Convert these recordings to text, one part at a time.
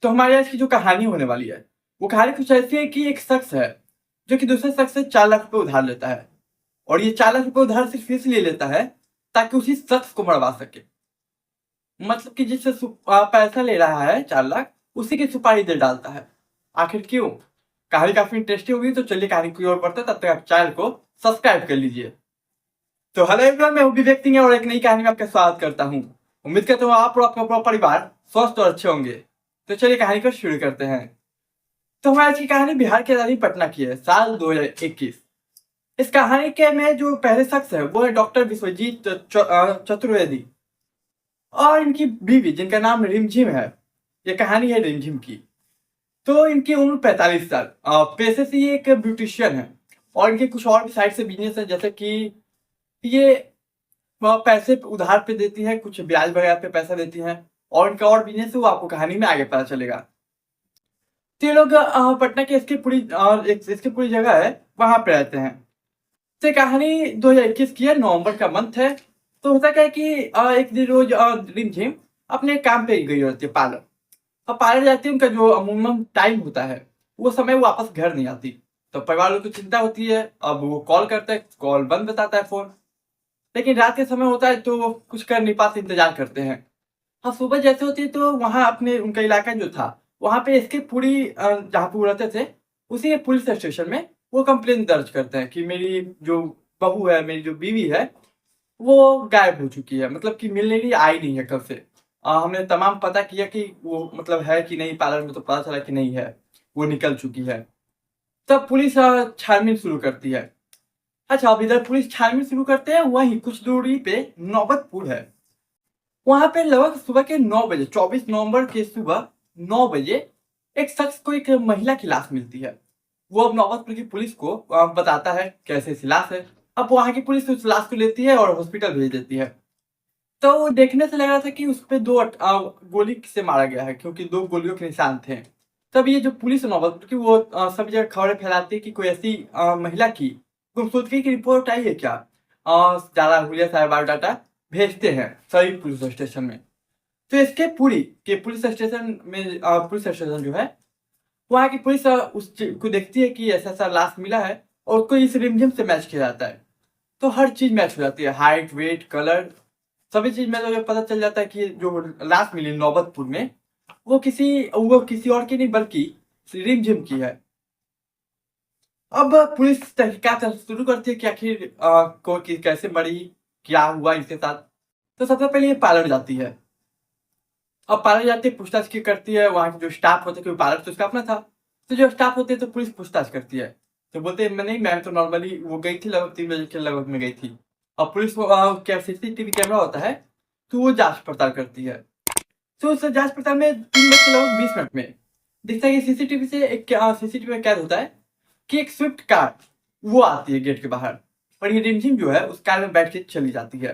तो हमारे आज की जो कहानी होने वाली है, वो कहानी कुछ ऐसी है कि एक शख्स है, जो कि दूसरे शख्स से 4 लाख रुपए उधार लेता है और ये 4 लाख रुपए उधार सिर्फ़ इसलिए लेता है, ताकि उसी शख्स को मरवा सके। मतलब कि जिससे पैसा ले रहा है 4 लाख, उसी की सुपारी दे डालता है। आखिर क्यों? कहानी काफ़ी इंटरेस्टिंग होगी, तो चलिए कहानी की ओर बढ़ते हैं, तब तक आप चैनल को सब्सक्राइब कर लीजिए। तो हेलो एवरीवन, मैं हूँ विवेक सिंह और एक नई कहानी में आपका स्वागत करता हूँ। उम्मीद करता हूँ आप और आपका पूरा परिवार स्वस्थ और अच्छे होंगे। तो चलिए कहानी को शुरू करते हैं। तो हमारी आज की कहानी बिहार के राजधानी पटना की है, साल 2021। इस कहानी के में जो पहले शख्स है वो है डॉक्टर विश्वजीत चतुर्वेदी और इनकी बीवी जिनका नाम रिमझिम है। ये कहानी है रिमझिम की। तो इनकी उम्र 45 साल। पेशे से ये एक ब्यूटिशियन है और इनके कुछ और भी साइड से बिजनेस है, जैसे कि ये पैसे उधार पे देती है, कुछ ब्याज वगैरह पे पैसा देती हैं और इनका और बिजनेस है, वो आपको कहानी में आगे पता चलेगा। तो ये लोग पटना के इसकी पूरी जगह है, वहां पे रहते हैं। तो ये कहानी 2021 की है, नवंबर का मंथ है। तो होता क्या है कि एक दिन रोज रिमझिम अपने काम पे गई रहती है, पार्लर। अब पार्लर जाती है, उनका जो अमूमन टाइम होता है वो समय वो वापस घर नहीं आती। तो परिवार वालों को चिंता होती है। अब वो कॉल करता है, कॉल बंद बताता है फोन। लेकिन रात के समय होता है तो वो कुछ कर नहीं पाते, इंतजार करते हैं। हाँ, सुबह जैसे होती है तो वहाँ अपने उनका इलाका जो था, वहाँ पे इसकी पूरी जहाँ पे वो रहते थे, उसी पुलिस स्टेशन में वो कंप्लेंट दर्ज करते हैं कि मेरी जो बहू है, मेरी जो बीवी है, वो गायब हो चुकी है। मतलब कि मिलने के लिए आई नहीं है कल से। हमने तमाम पता किया कि वो मतलब है कि नहीं पार्लर में, तो पता चला कि नहीं है, वो निकल चुकी है। तब पुलिस छानबीन शुरू करती है। अच्छा, अब इधर पुलिस छानबीन शुरू करते हैं, वहीं कुछ दूरी पे नौबतपुर है। वहां पे लगभग सुबह के 9 बजे, 24 नवंबर के सुबह 9 बजे एक शख्स को एक महिला की लाश मिलती है। वो अब नौबतपुर की पुलिस को बताता है कैसे ऐसी लाश है। अब वहां की पुलिस उस लाश को लेती है और हॉस्पिटल भेज देती है। तो वो देखने से लग रहा था कि उस पे गोली से मारा गया है, क्योंकि 2 गोलियों के निशान थे। तब ये जो पुलिस है नौबतपुर की, वो सब जगह खबरें फैलाती है कि कोई ऐसी महिला की गुमशुदगी की रिपोर्ट आई है क्या। ज़्यादा हुलिया सारा बायोडाटा भेजते हैं सभी पुलिस स्टेशन में। तो इसके पुरी के पुलिस स्टेशन में पुलिस स्टेशन जो है, वहाँ की पुलिस उस चीज को देखती है कि ऐसा ऐसा लाश मिला है और उसको इस रिमझिम से मैच किया जाता है। तो हर चीज मैच हो जाती है, हाइट, वेट, कलर, सभी चीज मैच हो, पता चल जाता है कि जो लाश मिली नौबतपुर में, वो किसी और की नहीं बल्कि रिमझिम की है। अब पुलिस तहकीकात शुरू करती है कि आखिर कैसे मरी, क्या हुआ इसके साथ। तो सबसे पहले ये पार्लर जाती है। अब पार्लर जाती है, पूछताछ की करती है, वहाँ के जो स्टाफ होते हैं, क्योंकि पार्लर तो उसका अपना था। तो जो स्टाफ होते हैं तो पुलिस पूछताछ करती है। तो बोलते हैं मैं नहीं, मैं तो नॉर्मली वो गई थी, लगभग 3 बजे के लगभग में गई थी। और पुलिस को क्या सीसीटीवी कैमरा होता है, तो वो जांच पड़ताल करती है। तो उस जांच पड़ताल में 3 बज के लगभग 20 मिनट में दिखता है कि सीसीटीवी से एक सीसीटीवी में कैद होता है कि एक स्विफ्ट कार वो आती है गेट के बाहर और ये रिमझिम जो है उस कार में बैठ के चली जाती है।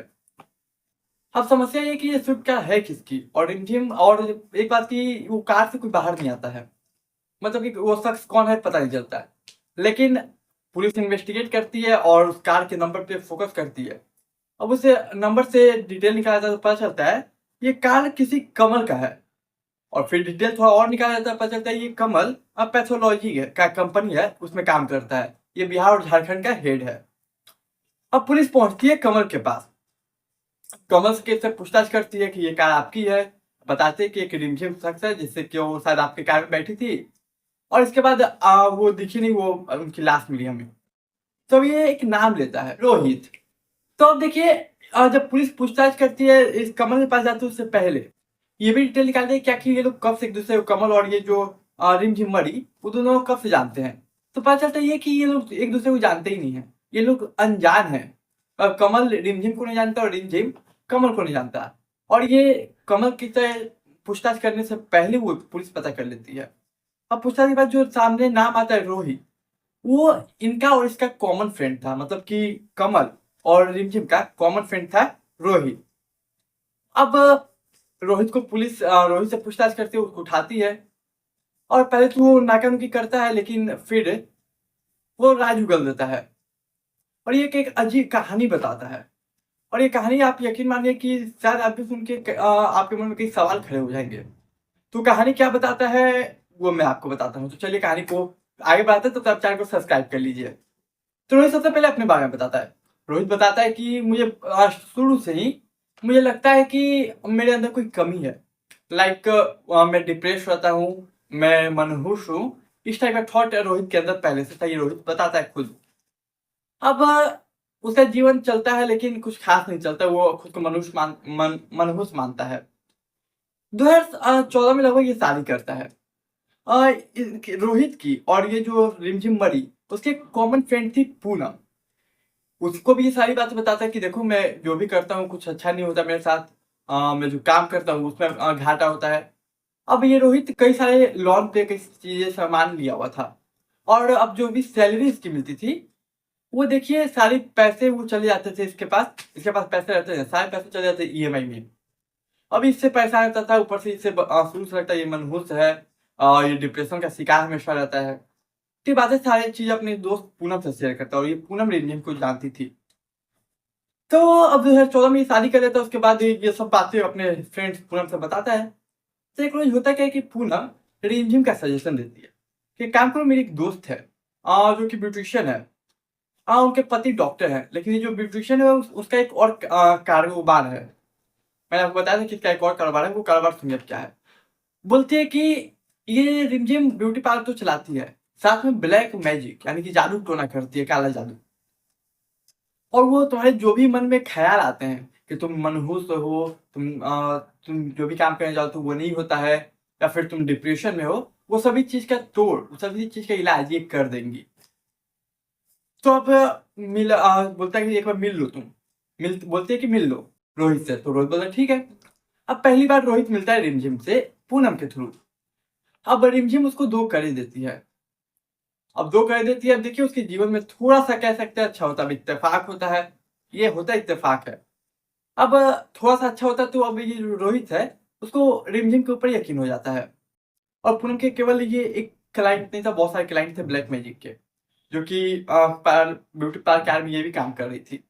अब समस्या ये कि ये स्विफ्ट कार है किसकी, और रिमझिम, और एक बात की वो कार से कोई बाहर नहीं आता है। मतलब कि वो शख्स कौन है पता नहीं चलता है। लेकिन पुलिस इन्वेस्टिगेट करती है और उस कार के नंबर पे फोकस करती है। अब उसे नंबर से डिटेल निकाला जाता है तो पता चलता है ये कार किसी कमल का है। और फिर डिटेल थोड़ा और निकाला जाता है, पता चलता है ये कमल अब पैथोलॉजी का कंपनी है, उसमें काम करता है। ये बिहार और झारखंड का हेड है। अब पुलिस पहुंचती है कमल के पास। कमल से पूछताछ करती है कि ये कार आपकी है। बताते हैं कि एक रिमझिम शख्स है, जिससे कि वो शायद आपके कार में बैठी थी और इसके बाद वो दिखी नहीं, वो उनकी लाश मिली हमें। तो ये एक नाम लेता है, रोहित। तो अब देखिए, जब पुलिस पूछताछ करती है इस कमल के पास जाते है, उससे पहले ये भी डिटेल निकालते हैं कि आखिर ये लोग कब से एक दूसरे को, कमल और ये जो रिमझिम मरी, वो दोनों कब से जानते हैं। तो पता चलता है ये कि ये लोग एक दूसरे को जानते ही नहीं है, ये लोग अनजान है। कमल रिमझिम को नहीं जानता और रिमझिम कमल को नहीं जानता। और ये कमल की तरह पूछताछ करने से पहले वो पुलिस पता कर लेती है। अब पूछताछ के बाद जो सामने नाम आता है रोहित, वो इनका और इसका कॉमन फ्रेंड था। मतलब कि कमल और रिमझिम का कॉमन फ्रेंड था रोहित। अब रोहित को पुलिस रोहित से पूछताछ करती है, उसको उठाती है और पहले तो वो नाकानुकी करता है, लेकिन फिर वो राज उगल देता है और ये एक अजीब कहानी बताता है। और ये कहानी आप यकीन मानिए कि शायद आप भी सुन के आपके मन में कई सवाल खड़े हो जाएंगे तो कहानी क्या बताता है वो मैं आपको बताता हूँ। तो चलिए कहानी को आगे बढ़ाते हैं, तब तक आप चैनल को सब्सक्राइब कर लीजिए। तो रोहित सबसे पहले अपने बारे में बताता है। रोहित बताता है कि मुझे शुरू से ही मुझे लगता है कि मेरे अंदर कोई कमी है। लाइक मैं डिप्रेस रहता हूँ, मैं मनहूस हूँ, इस टाइप का थॉट रोहित के अंदर पहले से था। ये रोहित बताता है खुद। अब उसका जीवन चलता है लेकिन कुछ खास नहीं चलता। वो खुद को मनहूस मानता है। 2014 में लगभग ये शादी करता है। रोहित की और ये जो रिमझिम मरी उसकी एक कॉमन फ्रेंड थी पूनम। उसको भी ये सारी बातें बताता है कि देखो मैं जो भी करता हूँ कुछ अच्छा नहीं होता मेरे साथ। मैं जो काम करता हूँ उसमें घाटा होता है। अब ये रोहित कई सारे लोन पे कई चीजें सामान लिया हुआ था, और अब जो भी सैलरी इसकी मिलती थी वो देखिए सारे पैसे वो चले जाते थे इसके पास पैसे रहते थे, सारे पैसे चले जाते ईएमआई में। अब इससे परेशान रहता था, ऊपर से इससे शुरू से लगता है ये मनहूस है, ये डिप्रेशन का शिकार हमेशा रहता है। तो ये बातें सारी चीजें अपने दोस्त पूनम से शेयर करता है, और ये पूनम रिमझिम को जानती थी। तो अब 2014 में ये शादी कर लेता है। उसके बाद ये सब बातें अपने फ्रेंड्स पूनम से बताता है। तो एक रोज होता क्या है कि पूनम रिमझिम का सजेशन देती है कि काम करो, मेरी एक दोस्त है जो कि ब्यूटिशियन है। उनके पति डॉक्टर है, लेकिन ये जो ब्यूटिशियन है उसका एक और कारोबार है। मैंने आपको बताया था कि इसका एक और कारोबार है। वो कारोबार सुनिए क्या है। बोलती है कि ये रिमझिम ब्यूटी पार्लर तो चलाती है, साथ में ब्लैक मैजिक यानी कि जादू टोना करती है, काला जादू। और वो तुम्हारे जो भी मन में ख्याल आते हैं कि तुम मनहूस हो, तुम जो भी काम करने जाओ तो वो नहीं होता है, या फिर तुम डिप्रेशन में हो, वो सभी चीज का वो सभी चीज का इलाज ये कर देंगी। तो अब बोलता है कि एक बार मिल लो तुम। बोलते है कि मिल लो रोहित से। तो रोहित बोलता ठीक है। अब पहली बार रोहित मिलता है रिमझिम से पूनम के थ्रू। अब रिमझिम उसको 2 करे देती है। अब 2 करे देती है। अब देखिए उसके जीवन में थोड़ा सा कह सकते हैं अच्छा होता है, इत्तेफाक होता है। ये होता इत्तेफाक है। अब थोड़ा सा अच्छा होता है तो अब ये जो रोहित है उसको रिमझिम के ऊपर यकीन हो जाता है। और पूनम के केवल ये एक क्लाइंट नहीं था, बहुत सारे क्लाइंट थे ब्लैक मैजिक के, जो कि ब्यूटी पार्लर में ये भी काम कर रही थी।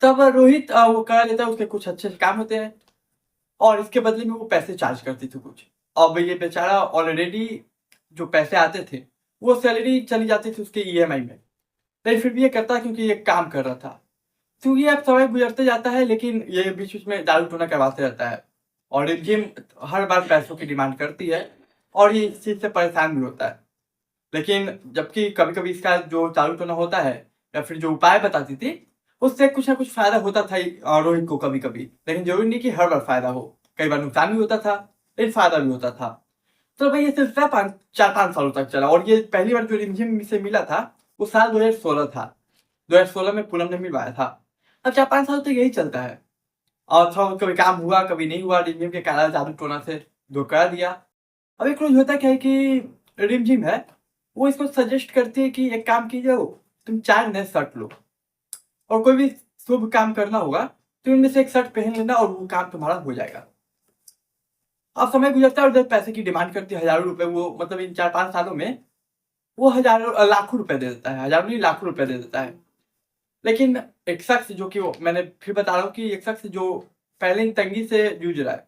तब रोहित वो करा लेता है, उसके कुछ अच्छे काम होते हैं, और इसके बदले में वो पैसे चार्ज करती थी कुछ। अब ये बेचारा ऑलरेडी जो पैसे आते थे वो सैलरी चली जाती थी उसके ईएमआई में, लेकिन फिर भी ये करता क्योंकि ये काम कर रहा था। तो ये अब समय गुजरते जाता है, लेकिन ये बीच बीच में दारू टोना करवाते रहता है, और रिमझिम हर बार पैसों की डिमांड करती है, और ये इस चीज से परेशान भी होता है। लेकिन जबकि कभी कभी इसका जो दारू टोना होता है या फिर जो उपाय बताती थी उससे कुछ ना कुछ फायदा होता था रोहित को कभी कभी, लेकिन जरूरी नहीं कि हर बार फायदा हो। कई बार नुकसान भी होता था, लेकिन फायदा भी होता था। तो भाई ये सिलसिला 4-5 सालों तक चला, और ये पहली बार जो रिमझिम से मिला था वो साल 2016 था। 2016 में पूनम ने मिलवाया था। अब 4-5 साल तो यही चलता है, और थोड़ा कभी काम हुआ कभी नहीं हुआ। रिमझिम के काला जादू टोना से धोखा दिया। अब एक रोज होता क्या है कि रिमझिम है वो इसको सजेस्ट करती है कि एक काम कीजिए, तुम 4 नए शर्ट लो, और कोई भी शुभ काम करना होगा तो इनमें से एक शर्ट पहन लेना और वो काम तुम्हारा हो जाएगा। अब समय गुजरता है और जब पैसे की डिमांड करती है हजारों रुपए, वो मतलब इन 4-5 सालों में वो हजारों लाखों रुपए दे देता है, हजारों नहीं लाखों रुपए दे देता है। लेकिन एक शख्स जो कि मैंने फिर बता रहा हूँ कि एक शख्स जो पहले ही तंगी से जूझ रहा है,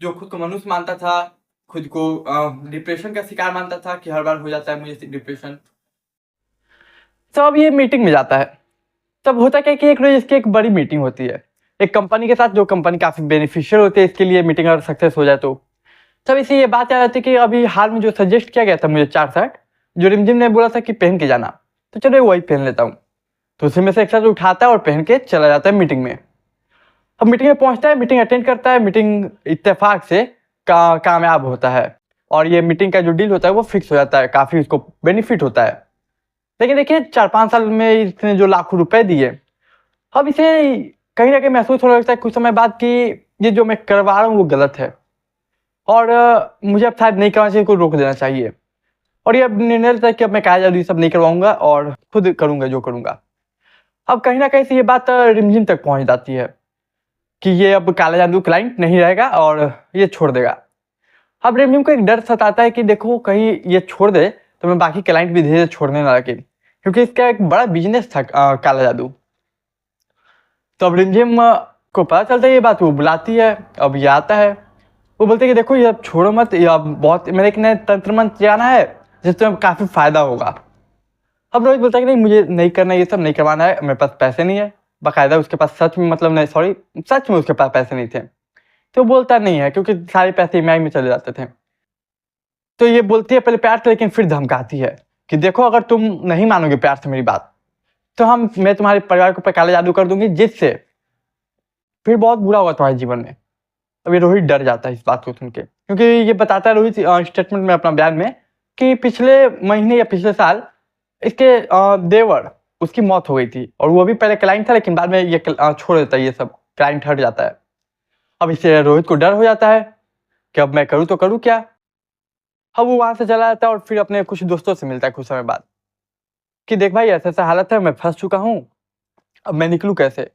जो खुद को मनुष्य मानता था, खुद को डिप्रेशन का शिकार मानता था कि हर बार हो जाता है मुझे डिप्रेशन। तो अब ये मीटिंग में जाता है। तब होता क्या कि एक रोज इसकी एक बड़ी मीटिंग होती है एक कंपनी के साथ, जो कंपनी काफी बेनिफिशियल होती है इसके लिए, मीटिंग अगर सक्सेस हो जाए तो। तब इसे ये बात याद आती है कि अभी हाल में जो सजेस्ट किया गया था मुझे 4 शर्ट, जो रिमझिम ने बोला था कि पहन के जाना, तो चलो वही पहन लेता हूँ। तो उसी में से एक शर्ट उठाता है और पहन के चला जाता है मीटिंग में। अब मीटिंग में पहुंचता है, मीटिंग अटेंड करता है, मीटिंग इत्तेफाक से कामयाब होता है, और ये मीटिंग का जो डील होता है वो फिक्स हो जाता है, काफी उसको बेनिफिट होता है। लेकिन देखिए 4-5 साल में इसने जो लाखों रुपए दिए, अब इसे कहीं ना कहीं महसूस होने लगता है कुछ समय बाद कि ये जो मैं करवा रहा हूँ वो गलत है, और मुझे अब शायद नहीं करना चाहिए, को रोक देना चाहिए। और ये अब निर्णय लेता है कि अब मैं काला जादू ये सब नहीं करवाऊंगा और खुद करूंगा जो करूंगा। अब कहीं ना कहीं से ये बात रिमझिम तक पहुंच जाती है कि ये अब काला जादू क्लाइंट नहीं रहेगा और ये छोड़ देगा। अब रिमझिम को एक डर सताता है कि देखो कहीं ये छोड़ दे तो मैं बाकी क्लाइंट भी धीरे धीरे छोड़ने ना लगे, क्योंकि इसका एक बड़ा बिजनेस था काला जादू। तो अब रिमझिम को पता चलता है ये बात, वो बुलाती है। अब ये आता है, वो बोलते हैं कि देखो ये अब छोड़ो मत, ये अब बहुत मेरे एक नए तंत्र मंत्र जाना है जिससे काफ़ी फ़ायदा होगा। अब रोहित बोलता है कि नहीं मुझे नहीं करना, ये सब नहीं करवाना है, मेरे पास पैसे नहीं है। बाकायदा उसके पास सच में मतलब नहीं सॉरी सच में उसके पास पैसे नहीं थे। तो बोलता नहीं है क्योंकि सारे पैसे ईएमआई में चले जाते थे। तो ये बोलती है पहले प्यार से, लेकिन फिर धमकाती है कि देखो अगर तुम नहीं मानोगे प्यार से मेरी बात, तो मैं तुम्हारे परिवार को पे काला जादू कर दूंगी, जिससे फिर बहुत बुरा होगा तुम्हारे जीवन में। अब ये रोहित डर जाता है इस बात को सुन के, क्योंकि ये बताता है रोहित स्टेटमेंट में अपना बयान में कि पिछले महीने या पिछले साल इसके देवर उसकी मौत हो गई थी, और वो भी पहले क्लाइंट था लेकिन बाद में ये छोड़ देता है, ये सब क्लाइंट हट जाता है। अब इससे रोहित को डर हो जाता है कि अब मैं करूँ तो करूँ क्या। अब वो वहां से चला जाता है और फिर अपने कुछ दोस्तों से मिलता है कुछ समय बाद कि देख भाई ऐसा ऐसा हालत है, मैं फंस चुका हूँ, अब मैं निकलूँ कैसे।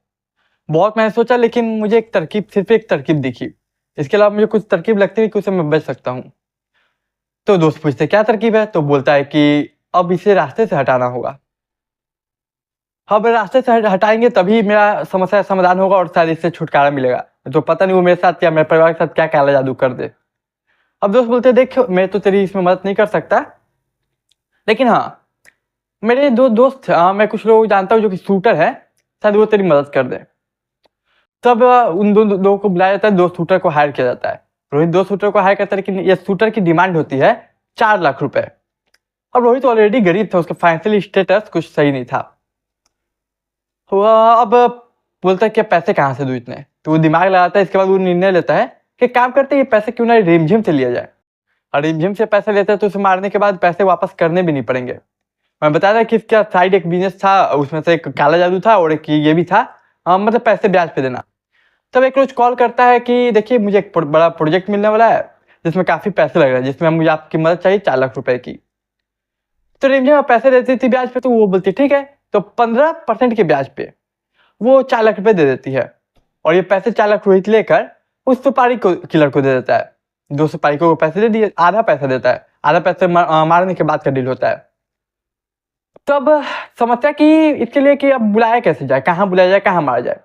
बहुत मैंने सोचा लेकिन मुझे एक तरकीब, सिर्फ एक तरकीब दिखी, इसके अलावा मुझे कुछ तरकीब लगती है कि उससे मैं बच सकता हूँ। तो दोस्त पूछते क्या तरकीब है, तो बोलता है कि अब इसे रास्ते से हटाना होगा। अब रास्ते से हटाएंगे तभी मेरा समस्या का समाधान होगा और शायद इससे छुटकारा मिलेगा। तो पता नहीं वो मेरे साथ क्या, मेरे परिवार के साथ क्या काला जादू कर दे। अब दोस्त बोलते देखो मैं तो तेरी इसमें मदद नहीं कर सकता, लेकिन हाँ मेरे दो दोस्त मैं कुछ लोग जानता हूँ जो कि शूटर है, शायद वो तेरी मदद कर दे। तब उन दो लोगों को बुलाया जाता है, दो शूटर को हायर किया जाता है। रोहित दो शूटर को हायर करता है, लेकिन ये शूटर की डिमांड होती है 4 लाख रुपए। अब रोहित ऑलरेडी गरीब था, उसका फाइनेंशियल स्टेटस कुछ सही नहीं था। अब बोलता है कि पैसे कहाँ से दूं इतने, तो वो दिमाग लगाता है। इसके बाद वो निर्णय लेता है कि काम करते हैं ये पैसे क्यों ना रिमझिम से लिया जाए, और रिमझिम से पैसे लेते हैं तो उसे मारने के बाद पैसे वापस करने भी नहीं पड़ेंगे। मैं बता रहा कि इसका साइड एक बिजनेस था, उसमें से एक काला जादू था और एक ये भी था, मतलब पैसे ब्याज पे देना। तब एक रोज कॉल करता है कि देखिए मुझे एक बड़ा प्रोजेक्ट मिलने वाला है जिसमें काफी पैसे लग रहे हैं, जिसमें मुझे आपकी मदद चाहिए 4 लाख रुपए की। तो रिमझिम पैसे देती थी ब्याज पे, तो वो बोलती ठीक है, तो 15% के ब्याज पे वो 4 लाख रुपए दे देती है। और ये पैसे 4 लाख रोहित लेकर उस सुपारी को किलर को दे देता है। दो सुपारी को पैसे दे दिए, आधा पैसा देता है, आधा पैसे मारने के बाद का डील होता है। तब समस्या की इसके लिए कि अब बुलाया कैसे जाए, कहाँ बुलाया जाए, कहाँ मारा जाए,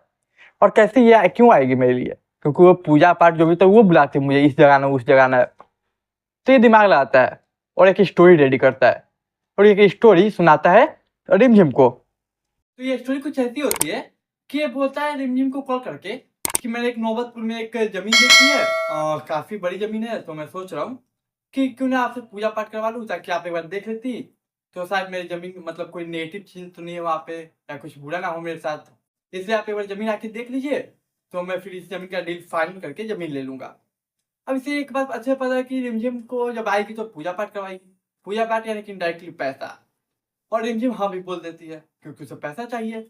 और कैसे ये क्यों आएगी मेरे लिए, क्योंकि वो पूजा पाठ जो भी तो वो बुलाती है मुझे, इस जगह ना उस जगह ना। तो ये दिमाग लगाता है और एक स्टोरी रेडी करता है, और एक स्टोरी सुनाता है रिमझिम को। तो ये स्टोरी कुछ ऐसी होती है कि ये बोलता है रिमझिम को कॉल करके कि मैंने एक नौबतपुर में एक जमीन देखी है, काफी बड़ी जमीन है, तो मैं सोच रहा हूँ कि क्यों ना आपसे पूजा पाठ करवा लूँ, ताकि आप एक बार देख लेती तो शायद मेरी जमीन मतलब कोई नेगेटिव चीज तो नहीं है वहाँ पे, या कुछ बुरा ना हो मेरे साथ, इसलिए आप एक बार जमीन आके देख लीजिए, तो मैं फिर इस जमीन का डील फाइनल करके जमीन ले लूंगा। अब इसे एक बात अच्छे पता है कि रिमझिम को जब आएगी तो पूजा पाठ करवाएगी, पूजा पाठ यानी कि इनडायरेक्टली पैसा, और रिमझिम हाँ भी बोल देती है क्योंकि उसे पैसा चाहिए।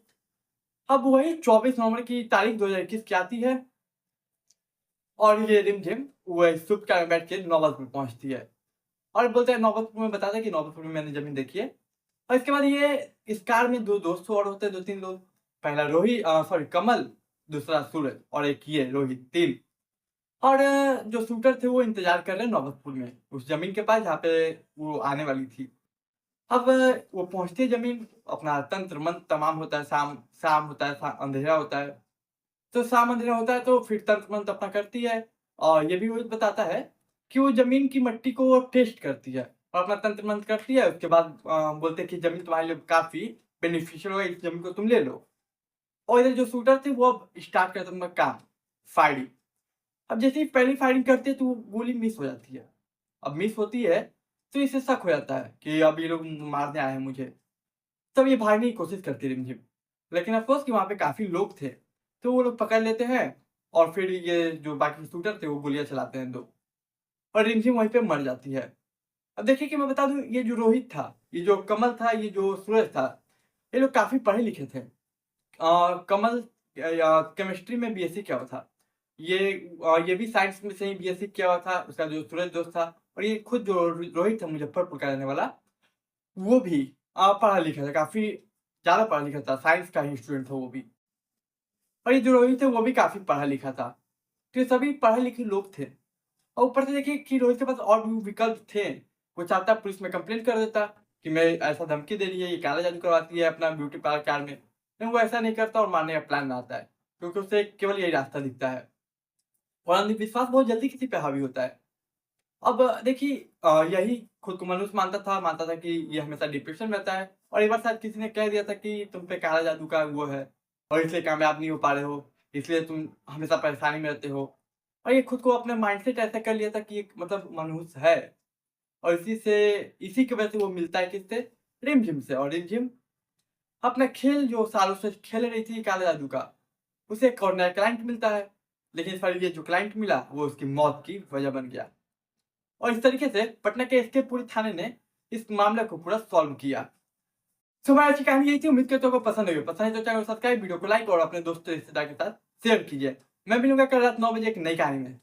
अब वही 24 नवंबर की तारीख 2021 की आती है, और ये रिमझिम वही शुभ कार में बैठ के नौबतपुर पहुंचती है, और बोलते हैं नौबतपुर में, बताता है कि नौबतपुर में मैंने जमीन देखी है। और इसके बाद ये इस कार में दो दोस्त और होते हैं, 2-3 लोग। पहला रोहित सॉरी कमल, दूसरा सूरज, और एक ये रोहित, 3। और जो शूटर थे वो इंतजार कर रहे हैं नौबतपुर में उस जमीन के पास जहाँ पे वो आने वाली थी। अब वो पहुंचती है जमीन, अपना तंत्र मंत्र तमाम होता है, शाम शाम होता है, अंधेरा होता है। तो शाम अंधेरा होता है तो फिर तंत्र मंत्र अपना करती है, और ये भी रोहित बताता है कि वो जमीन की मिट्टी को टेस्ट करती है और अपना तंत्र मंत्र करती है। उसके बाद बोलते हैं कि जमीन तुम्हारे लिए काफी बेनिफिशियल होगा, इस जमीन को तुम ले लो। और इधर जो शूटर थे वो अब स्टार्ट करते हैं काम, फायरिंग। अब जैसे ही पहली फायरिंग करते हैं तो वो गोली मिस हो जाती है। अब मिस होती है तो इसे शक हो जाता है कि अब ये लोग मारने आए हैं मुझे। तब ये भागने की कोशिश करती है रिमझिम, लेकिन अफकोर्स कि वहाँ पे काफ़ी लोग थे, तो वो लोग पकड़ लेते हैं, और फिर ये जो बाकी शूटर थे वो गोलियाँ चलाते हैं 2, और रिमझिम वहीं पे मर जाती है। अब देखिए कि मैं बता दूँ, ये जो रोहित था, ये जो कमल था, ये जो सूरज था, ये लोग काफ़ी पढ़े लिखे थे। कमल केमिस्ट्री में बीएससी किया हुआ था। ये भी साइंस में से ही बीएससी किया हुआ था। उसका जो सूरज दोस्त था, और ये खुद जो रोहित था मुजफ्फरपुर का रहने वाला, वो भी पढ़ा लिखा था, काफ़ी ज़्यादा पढ़ा लिखा था, साइंस का ही स्टूडेंट था वो भी। और ये जो रोहित थे वो भी काफ़ी पढ़ा लिखा था। तो ये सभी पढ़े लिखे लोग थे, और ऊपर से देखिए कि रोहित के पास और भी विकल्प थे। वो चाहता पुलिस में कंप्लेंट कर देता कि मैं ऐसा धमकी दे रही है, ये काला जादू करवाती है अपना ब्यूटी पार्लर कार में, लेकिन वो ऐसा नहीं करता और मारने का प्लान बनाता है, क्योंकि उसे केवल यही रास्ता दिखता है। और अंधविश्वास बहुत जल्दी किसी पे हावी होता है। अब देखिए यही खुद को मनुष्य मानता था कि ये हमेशा डिप्रेशन में रहता है और एक बार शायद किसी ने कह दिया था कि तुम पे काला जादू का वो है और इसलिए कामयाब नहीं हो पा रहे हो, इसलिए तुम हमेशा परेशानी में रहते हो। और ये खुद को अपने माइंडसेट ऐसा कर लिया था कि एक मतलब मनुष्य है और इसी की वजह से वो मिलता है किससे? रिमझिम से। और रिमझिम अपना खेल जो सालों से खेल रही थी काला जादू का, उसे एक और नया क्लाइंट मिलता है। लेकिन इस बार ये जो क्लाइंट मिला वो उसकी मौत की वजह बन गया। और इस तरीके से पटना के एसके पुरी थाने ने इस मामले को पूरा सॉल्व किया। तो हमारी आज की कहानी यही थी। उम्मीद करता हूँ आपको पसंद आई हो। पसंद है तो चैनल को सब्सक्राइब, वीडियो को लाइक और अपने दोस्तों रिश्तेदार के साथ शेयर कीजिए। मैं मिलूंगा कल रात 9 बजे एक नई कहानी में।